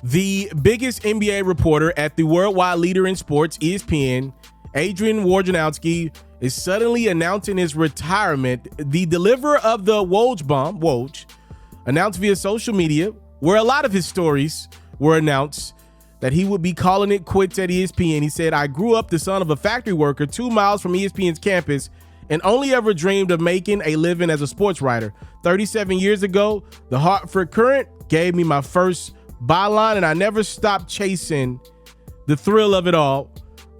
The biggest NBA reporter at the worldwide leader in sports, ESPN, Adrian Wojnarowski, is suddenly announcing his retirement. The deliverer of the WOJ bomb, WOJ, announced via social media, where a lot of his stories were announced, that he would be calling it quits at ESPN. He said, "I grew up the son of a factory worker 2 miles from ESPN's campus and only ever dreamed of making a living as a sports writer. 37 years ago, the Hartford Courant gave me my first byline, and I never stopped chasing the thrill of it all.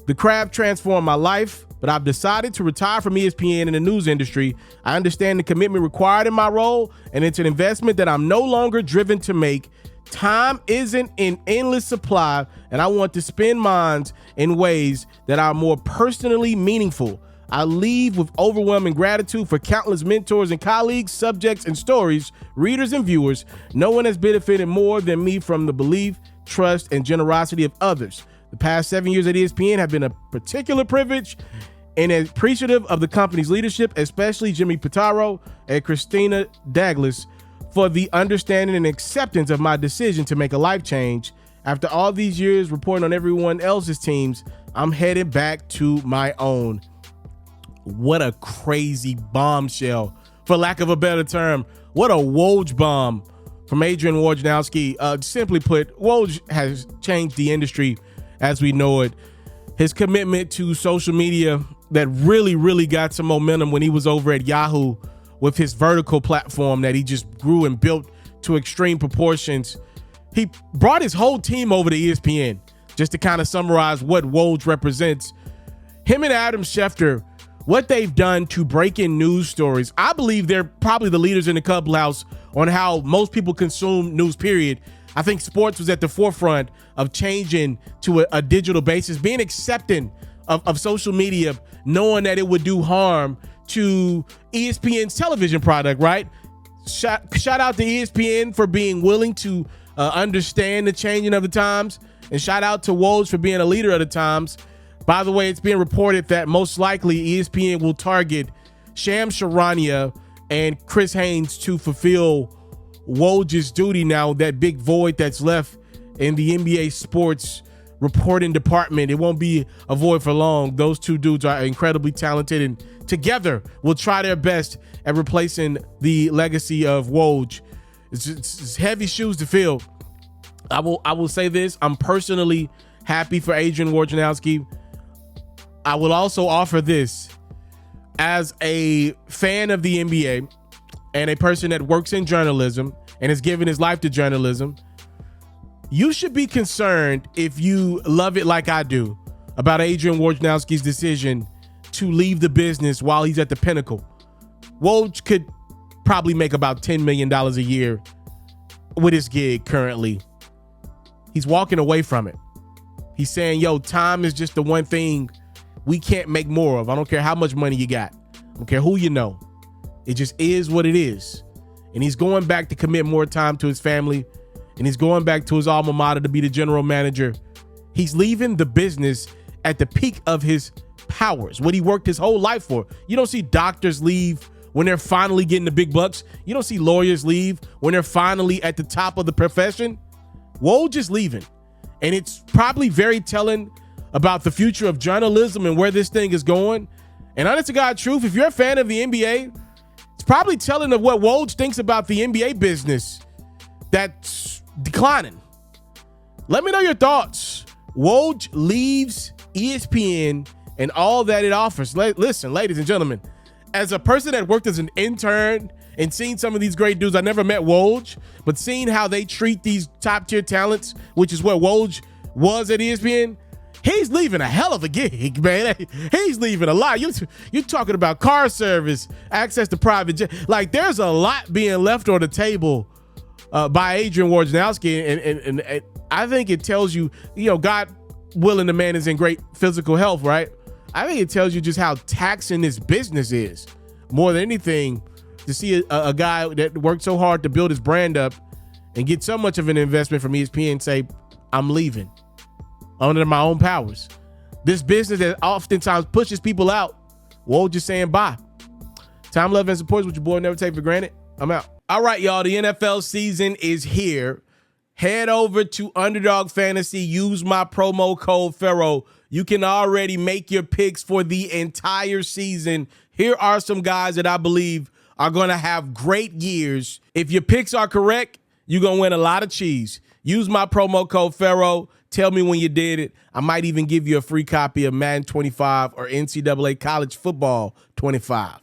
The craft transformed my life, but I've decided to retire from ESPN and the news industry. I understand the commitment required in my role, and it's an investment that I'm no longer driven to make. Time isn't in endless supply, and I want to spend mine in ways that are more personally meaningful. I leave with overwhelming gratitude for countless mentors and colleagues, subjects and stories, readers and viewers. No one has benefited more than me from the belief, trust, and generosity of others. The past 7 years at ESPN have been a particular privilege, and appreciative of the company's leadership, especially Jimmy Pitaro and Christina Douglas, for the understanding and acceptance of my decision to make a life change. After all these years reporting on everyone else's teams, I'm headed back to my own." What a crazy bombshell, for lack of a better term. What a Woj bomb from Adrian Wojnarowski. Simply put, Woj has changed the industry as we know it. His commitment to social media that really got some momentum when he was over at Yahoo with his vertical platform that he just grew and built to extreme proportions. He brought his whole team over to ESPN. Just to kind of summarize what Woj represents, him and Adam Schefter, what they've done to break in news stories. I believe they're probably the leaders in the clubhouse on how most people consume news, period. I think sports was at the forefront of changing to a digital basis, being accepting of social media, knowing that it would do harm to ESPN's television product, right? Shout out to ESPN for being willing to understand the changing of the times, and shout out to Woj for being a leader of the times. By the way, it's being reported that most likely ESPN will target Shams Charania and Chris Haynes to fulfill Woj's duty now, that big void that's left in the NBA sports reporting department. It won't be a void for long. Those two dudes are incredibly talented, and together will try their best at replacing the legacy of Woj. It's heavy shoes to fill. I will say this. I'm personally happy for Adrian Wojnarowski. I will also offer this as a fan of the NBA and a person that works in journalism and has given his life to journalism. You should be concerned, if you love it like I do, about Adrian Wojnarowski's decision to leave the business while he's at the pinnacle. Woj could probably make about $10 million a year with his gig currently. He's walking away from it. He's saying, yo, time is just the one thing we can't make more of. I don't care how much money you got. I don't care who you know. It just is what it is. And he's going back to commit more time to his family, and he's going back to his alma mater to be the general manager. He's leaving the business at the peak of his powers, what he worked his whole life for. You don't see doctors leave when they're finally getting the big bucks. You don't see lawyers leave when they're finally at the top of the profession. Woj is leaving. And it's probably very telling about the future of journalism and where this thing is going. And honest to God truth, if you're a fan of the NBA, it's probably telling of what Woj thinks about the NBA business that's declining. Let me know your thoughts. Woj leaves ESPN and all that it offers. Listen, ladies and gentlemen, as a person that worked as an intern and seen some of these great dudes, I never met Woj, but seeing how they treat these top tier talents, which is what Woj was at ESPN, he's leaving a hell of a gig, man. He's leaving a lot. You're talking about car service, access to private jet. Like, there's a lot being left on the table by Adrian Wojnarowski, and I think it tells you, God willing, the man is in great physical health, right? I think it tells you just how taxing this business is. More than anything, to see a guy that worked so hard to build his brand up and get so much of an investment from ESPN say, I'm leaving under my own powers. This business that oftentimes pushes people out, Woj just saying bye. Time, love, and support is what your boy never take for granted. I'm out. All right, y'all. The NFL season is here. head over to Underdog Fantasy. Use my promo code FERRO. You can already make your picks for the entire season. Here are some guys that I believe are going to have great years. If your picks are correct, you're going to win a lot of cheese. Use my promo code FERRO. Tell me when you did it. I might even give you a free copy of Madden 25 or NCAA College Football 25.